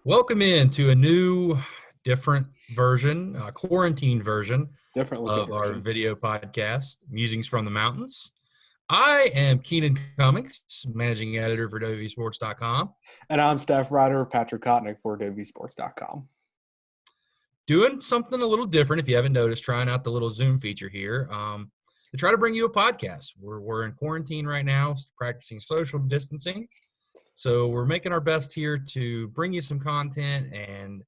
Welcome in to a new, different version, quarantine version Different looking of our version. video podcast, Musings from the Mountains. I am Keenan Cummings, managing editor for WVSports.com, And I'm staff writer Patrick Kotnik for WVSports.com. doing something a little different. If you haven't noticed, trying out the little Zoom feature here to try to bring you a podcast. We're in quarantine right now, practicing social distancing. So we're making our best here to bring you some content and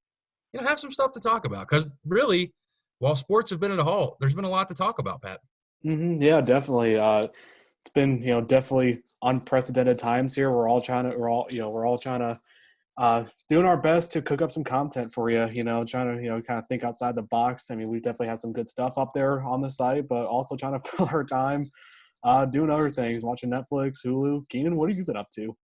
have some stuff to talk about. Because really, while sports have been at a halt, there's been a lot to talk about, Pat. Yeah, definitely. It's been definitely unprecedented times here. We're all trying to doing our best to cook up some content for you. Trying to kind of think outside the box. I mean, we definitely have some good stuff up there on the site, but also trying to fill our time doing other things, watching Netflix, Hulu. Keenan, what have you been up to?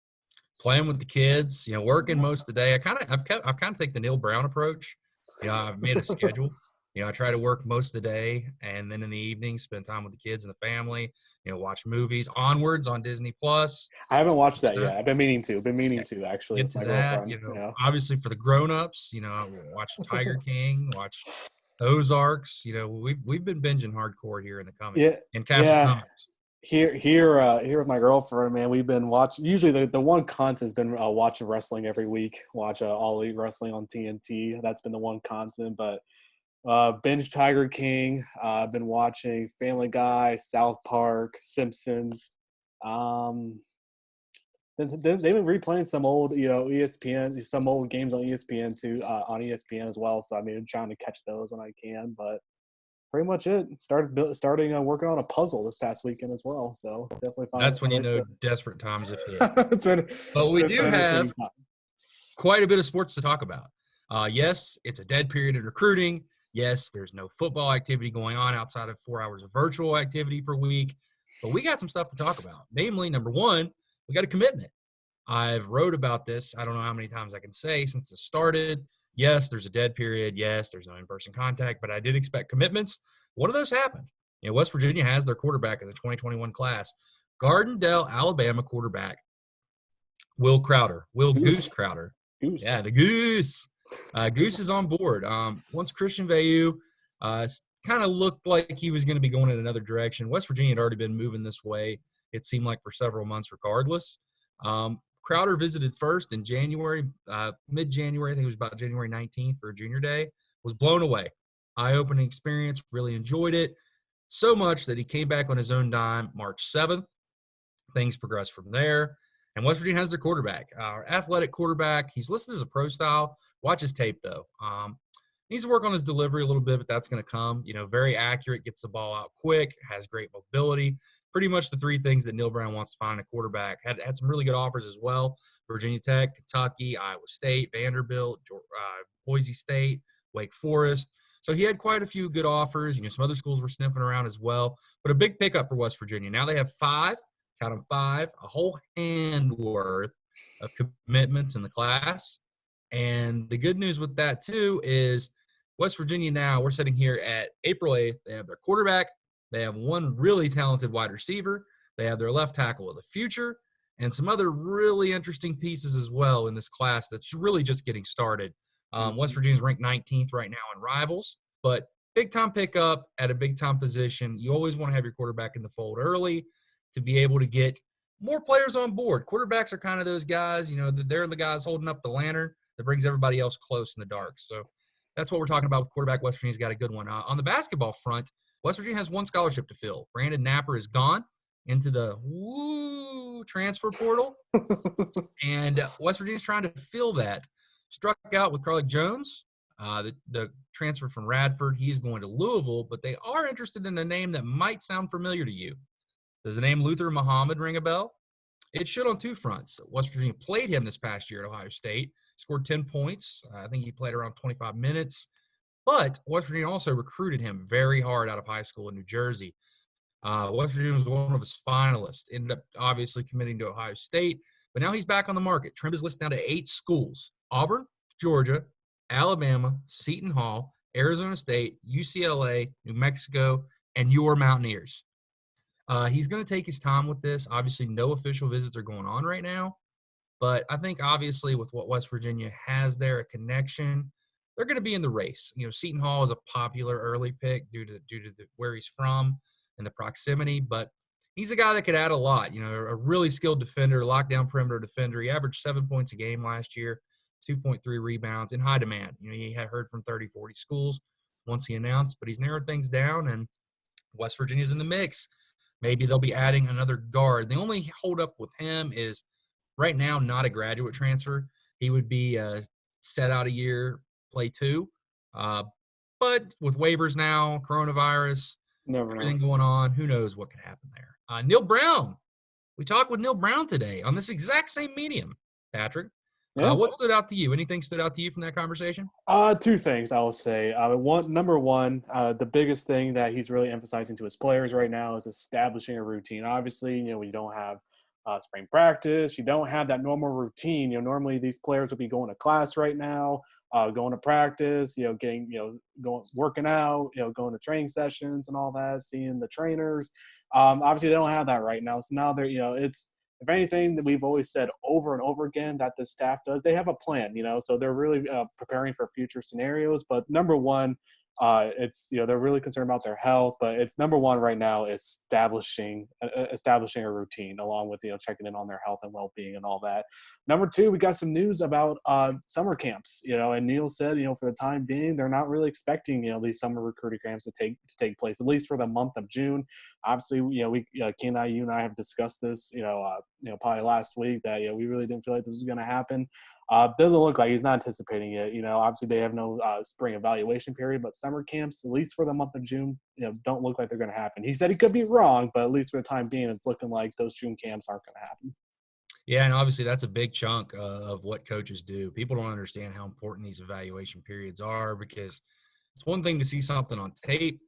Playing with the kids, working most of the day. I've kind of taken the Neil Brown approach. I've made a schedule. I try to work most of the day, and then in the evening, spend time with the kids and the family. Watch movies. Onwards on Disney Plus. I haven't watched that yet. I've been meaning to. Actually Get with to my that. girlfriend. Obviously for the grown-ups, watch Tiger King, watch Ozarks. We've been binging hardcore here in Castle Yeah. Cummings. Here with my girlfriend, man, we've been watching. Usually, the one constant has been watching wrestling every week. Watch All Elite Wrestling on TNT. That's been the one constant. But binge Tiger King. I've been watching Family Guy, South Park, Simpsons. They've been replaying some old, ESPN, some old games on ESPN too, on ESPN as well. So I mean, I'm trying to catch those when I can, but. Pretty much it. Starting working on a puzzle this past weekend as well. So definitely found That's when you know desperate times have hit. But we do have quite a bit of sports to talk about. Yes, it's a dead period in recruiting. Yes, there's no football activity going on outside of 4 hours of virtual activity per week. But we got some stuff to talk about. Namely, number one, we got a commitment. I've wrote about this. I don't know how many times I can say since it started. Yes, there's a dead period. Yes, there's no in-person contact, but I did expect commitments. One of those happened. West Virginia has their quarterback in the 2021 class. Gardendale, Alabama quarterback, Will Goose Crowder. Goose. Yeah, the Goose. Goose is on board. Once Christian Veilleux kind of looked like he was going to be going in another direction. West Virginia had already been moving this way, it seemed like, for several months regardless. Crowder visited first in January, mid-January. I think it was about January 19th for Junior Day. Was blown away. Eye-opening experience. Really enjoyed it. So much that he came back on his own dime March 7th. Things progressed from there. And West Virginia has their quarterback. Our athletic quarterback. He's listed as a pro style. Watch his tape, though. Needs to work on his delivery a little bit, but that's going to come. Very accurate, gets the ball out quick, has great mobility. Pretty much the three things that Neil Brown wants to find in a quarterback. Had some really good offers as well. Virginia Tech, Kentucky, Iowa State, Vanderbilt, Boise State, Wake Forest. So he had quite a few good offers. Some other schools were sniffing around as well. But a big pickup for West Virginia. Now they have five, a whole hand worth of commitments in the class. And the good news with that, too, is West Virginia now, we're sitting here at April 8th. They have their quarterback. They have one really talented wide receiver. They have their left tackle of the future and some other really interesting pieces as well in this class that's really just getting started. West Virginia's ranked 19th right now in rivals, but big-time pickup at a big-time position. You always want to have your quarterback in the fold early to be able to get more players on board. Quarterbacks are kind of those guys, they're the guys holding up the lantern that brings everybody else close in the dark. So that's what we're talking about with quarterback. West Virginia's got a good one. On the basketball front, West Virginia has one scholarship to fill. Brandon Napper is gone into the transfer portal. And West Virginia's trying to fill that. Struck out with Carlick Jones, the transfer from Radford. He's going to Louisville, but they are interested in a name that might sound familiar to you. Does the name Luther Muhammad ring a bell? It should on two fronts. West Virginia played him this past year at Ohio State, scored 10 points. I think he played around 25 minutes. But West Virginia also recruited him very hard out of high school in New Jersey. West Virginia was one of his finalists, ended up obviously committing to Ohio State, but now he's back on the market. Trim is listed down to 8 schools: Auburn, Georgia, Alabama, Seton Hall, Arizona State, UCLA, New Mexico, and your Mountaineers. He's going to take his time with this. Obviously, no official visits are going on right now, But I think obviously with what West Virginia has there, a connection, they're going to be in the race. Seton Hall is a popular early pick due to where he's from and the proximity, but he's a guy that could add a lot. A really skilled defender, lockdown perimeter defender. He averaged 7 points a game last year, 2.3 rebounds, in high demand. He had heard from 30, 40 schools once he announced, but he's narrowed things down, and West Virginia's in the mix. Maybe they'll be adding another guard. The only holdup with him is right now not a graduate transfer. He would be set out a year, play 2. But with waivers now, coronavirus, everything going on, who knows what could happen there. Neil Brown. We talked with Neil Brown today on this exact same medium, Patrick. Yeah. What stood out to you? Anything stood out to you from that conversation? 2 things I will say. Number one, the biggest thing that he's really emphasizing to his players right now is establishing a routine. Obviously, when you don't have spring practice, you don't have that normal routine. Normally these players would be going to class right now, going to practice, getting, going working out, going to training sessions and all that, seeing the trainers. Obviously, they don't have that right now. So now they're, it's, if anything that we've always said over and over again that the staff does, they have a plan, so they're really preparing for future scenarios. But number one, it's, they're really concerned about their health, but it's number one right now is establishing a routine along with, checking in on their health and well-being and all that. Number two, we got some news about summer camps, and Neil said, for the time being, they're not really expecting, these summer recruiting camps to take place, at least for the month of June. Obviously, Keenan, you and I have discussed this, probably last week that, we really didn't feel like this was going to happen. Doesn't look like he's not anticipating it. Obviously they have no spring evaluation period, but summer camps, at least for the month of June, don't look like they're going to happen. He said he could be wrong, but at least for the time being, it's looking like those June camps aren't going to happen. Yeah, and obviously that's a big chunk of what coaches do. People don't understand how important these evaluation periods are, because it's one thing to see something on tape.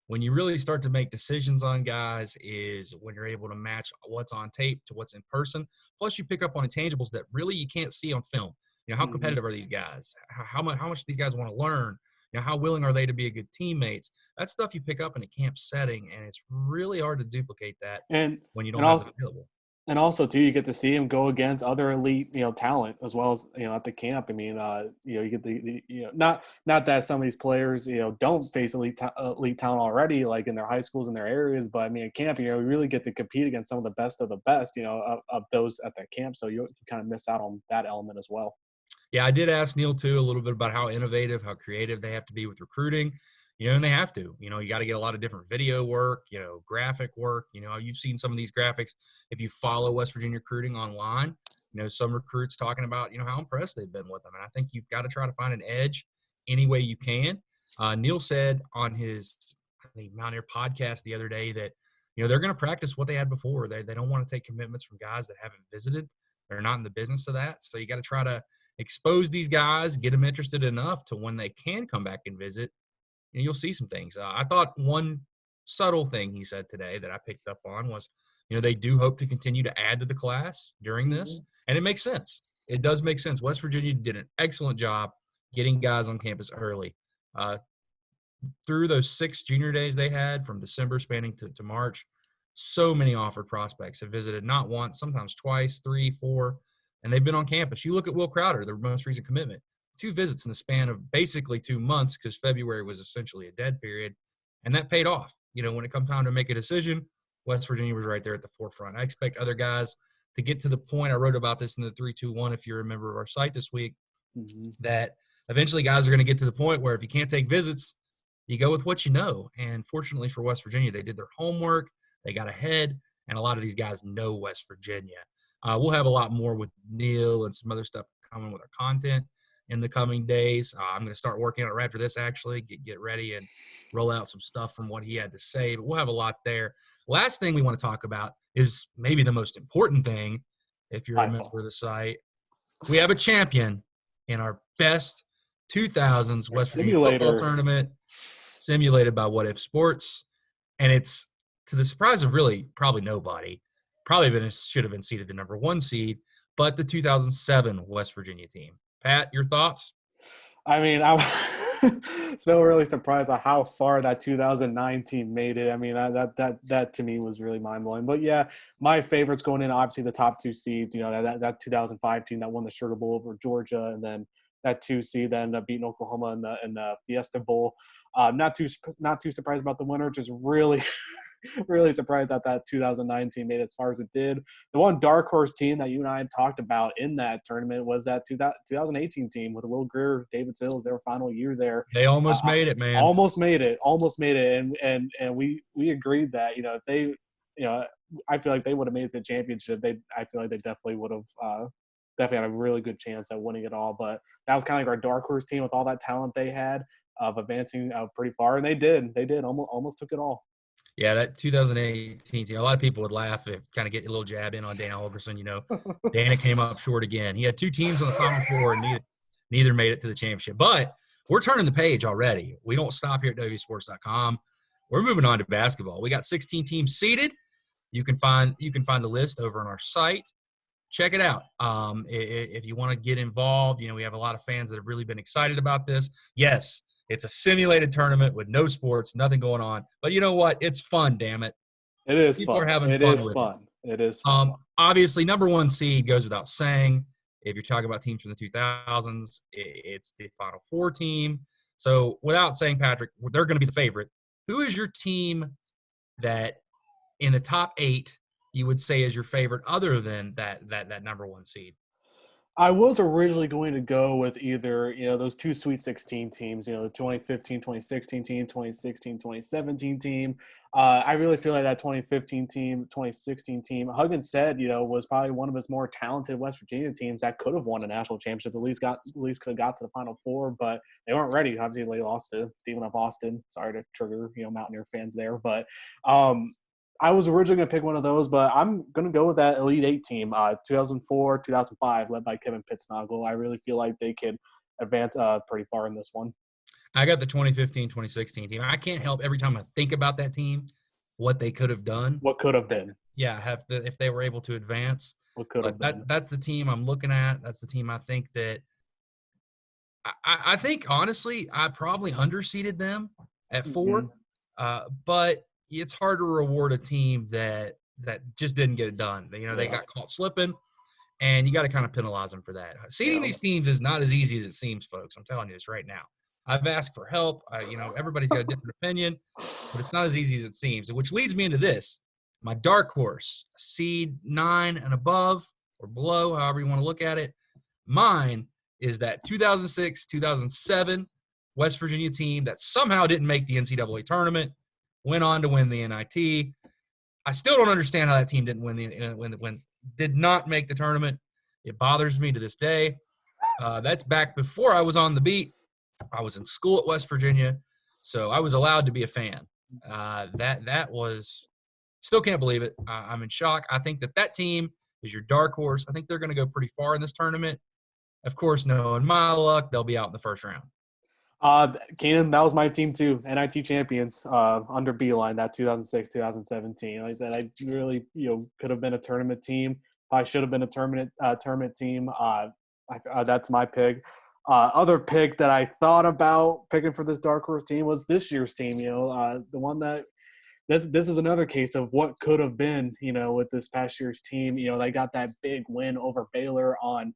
When you really start to make decisions on guys is when you're able to match what's on tape to what's in person. Plus, you pick up on intangibles that really you can't see on film. How competitive are these guys? How much these guys want to learn? How willing are they to be a good teammates? That's stuff you pick up in a camp setting, and it's really hard to duplicate that when you don't have it available. And also, too, you get to see him go against other elite, talent as well as, at the camp. I mean, you get the not that some of these players, don't face elite talent already, like in their high schools and their areas. But I mean, at camp, we really get to compete against some of the best of the best, of those at that camp. So you kind of miss out on that element as well. Yeah, I did ask Neil, too, a little bit about how innovative, how creative they have to be with recruiting. And they have to. You got to get a lot of different video work, graphic work. You've seen some of these graphics. If you follow West Virginia recruiting online, some recruits talking about, how impressed they've been with them. And I think you've got to try to find an edge any way you can. Neil said on his, I think, Mountaineer podcast the other day that, they're going to practice what they had before. They don't want to take commitments from guys that haven't visited. They're not in the business of that. So you got to try to expose these guys, get them interested enough to when they can come back and visit. And you'll see some things. I thought one subtle thing he said today that I picked up on was, they do hope to continue to add to the class during this. And it makes sense. It does make sense. West Virginia did an excellent job getting guys on campus early. Through those 6 junior days they had from December spanning to March, so many offered prospects have visited not once, sometimes twice, 3, 4, and they've been on campus. You look at Will Crowder, the most recent commitment. 2 visits in the span of basically 2 months, because February was essentially a dead period, and that paid off. When it comes time to make a decision, West Virginia was right there at the forefront. I expect other guys to get to the point. I wrote about this in the 3-2-1, if you remember our site this week, that eventually guys are going to get to the point where if you can't take visits, you go with what you know. And fortunately for West Virginia, they did their homework, they got ahead, and a lot of these guys know West Virginia. We'll have a lot more with Neil and some other stuff coming with our content in the coming days. I'm going to start working on it right after this, actually, get ready and roll out some stuff from what he had to say. But we'll have a lot there. Last thing we want to talk about is maybe the most important thing, if you're a member of the site. We have a champion in our best 2000s West Virginia football tournament, simulated by What If Sports. And it's, to the surprise of really probably nobody, should have been seeded the number 1 seed, but the 2007 West Virginia team. Pat, your thoughts? I mean, still really surprised at how far that 2009 team made it. I mean, that to me was really mind blowing. But yeah, my favorites going in, obviously the top two seeds. You know, that 2005 team that won the Sugar Bowl over Georgia, and then that 2 seed that ended up beating Oklahoma in the Fiesta Bowl. Not too surprised about the winner. Just really really surprised that 2009 team made as far as it did. The one dark horse team that you and I had talked about in that tournament was that 2018 team with Will Greer, David Sills, their final year there. They almost made it, man. Almost made it, and we agreed that if they, I feel like they would have made it to the championship. I feel like they definitely would have. Definitely had a really good chance at winning it all, but that was kind of like our dark horse team with all that talent they had of advancing pretty far, and they did almost took it all. Yeah, that 2018 team, a lot of people would laugh if kind of get a little jab in on Dana Holgerson. Dana came up short again. He had 2 teams on the Final Four, and neither made it to the championship. But we're turning the page already. We don't stop here at WVSports.com. We're moving on to basketball. We got 16 teams seeded. You can find the list over on our site. Check it out. If you want to get involved, we have a lot of fans that have really been excited about this. Yes, it's a simulated tournament with no sports, nothing going on. But you know what? It's fun, damn it. It is People fun. are having it fun is with fun. it. It is fun. Obviously, number 1 seed goes without saying. If you're talking about teams from the 2000s, it's the Final Four team. So without saying, Patrick, they're going to be the favorite. Who is your team that in the top 8 you would say is your favorite other than that number 1 seed? I was originally going to go with either, those 2 Sweet 16 teams, the 2015, 2016 team, 2016, 2017 team. I really feel like that 2015 team, 2016 team, Huggins said, was probably one of his more talented West Virginia teams that could have won a national championship, at least could have got to the Final Four, but they weren't ready. Obviously, they lost to Stephen F. Austin. Sorry to trigger, Mountaineer fans there, but I was originally going to pick one of those, but I'm going to go with that Elite 8 team, 2004, 2005, led by Kevin Pittsnoggle. I really feel like they could advance pretty far in this one. I got the 2015, 2016 team. I can't help every time I think about that team, what they could have done. What could have been. Yeah, if they were able to advance. What could have been. That's the team I'm looking at. That's the team I think that I think, honestly, I probably underseeded them at 4. But it's hard to reward a team that just didn't get it done. They got caught slipping, and you got to kind of penalize them for that. Seeding these teams is not as easy as it seems, folks. I'm telling you this right now. I've asked for help. Everybody's got a different opinion, but it's not as easy as it seems, which leads me into this. My dark horse, seed 9 and above or below, however you want to look at it. Mine is that 2006, 2007 West Virginia team that somehow didn't make the NCAA tournament, went on to win the NIT. I still don't understand how that team didn't did not make the tournament. It bothers me to this day. That's back before I was on the beat. I was in school at West Virginia, so I was allowed to be a fan. That was still can't believe it. I'm in shock. I think that team is your dark horse. I think they're going to go pretty far in this tournament. Of course, knowing my luck, they'll be out in the first round. Keenan, that was my team too. NIT champions under Beeline, that 2006, 2017. Like I said, I really could have been a tournament team. I should have been a tournament team. That's my pick. Other pick that I thought about picking for this dark horse team was this year's team. The one that this is another case of what could have been. With this past year's team. They got that big win over Baylor on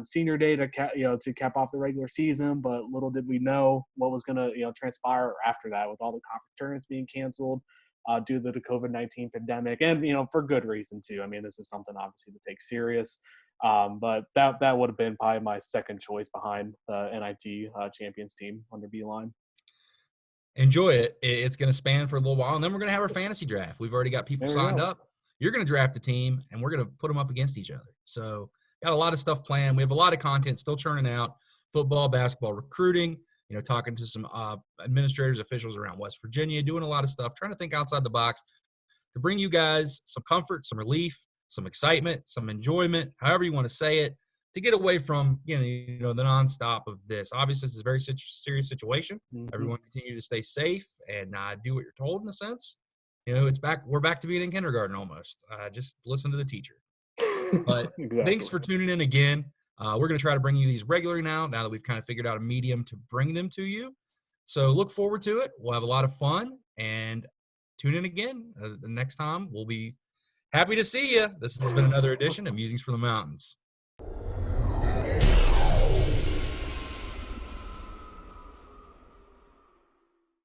senior day to cap off the regular season, but little did we know what was going to transpire after that with all the conference tournaments being canceled due to the COVID-19 pandemic, and for good reason too. I mean, this is something obviously to take serious, but that would have been probably my second choice behind the NIT champions team under Beeline. Enjoy it. It's going to span for a little while, and then we're going to have our fantasy draft. We've already got people signed up. You're going to draft a team, and we're going to put them up against each other. So got a lot of stuff planned. We have a lot of content still churning out, football, basketball, recruiting, talking to some administrators, officials around West Virginia, doing a lot of stuff, trying to think outside the box to bring you guys some comfort, some relief, some excitement, some enjoyment, however you want to say it, to get away from, the nonstop of this. Obviously, this is a very serious situation. Mm-hmm. Everyone continue to stay safe and do what you're told in a sense. We're back to being in kindergarten almost. Just listen to the teacher. But exactly. Thanks for tuning in again. We're going to try to bring you these regularly now that we've kind of figured out a medium to bring them to you. So look forward to it. We'll have a lot of fun, and tune in again. The next time we'll be happy to see you. This has been another edition of Musings from the Mountains.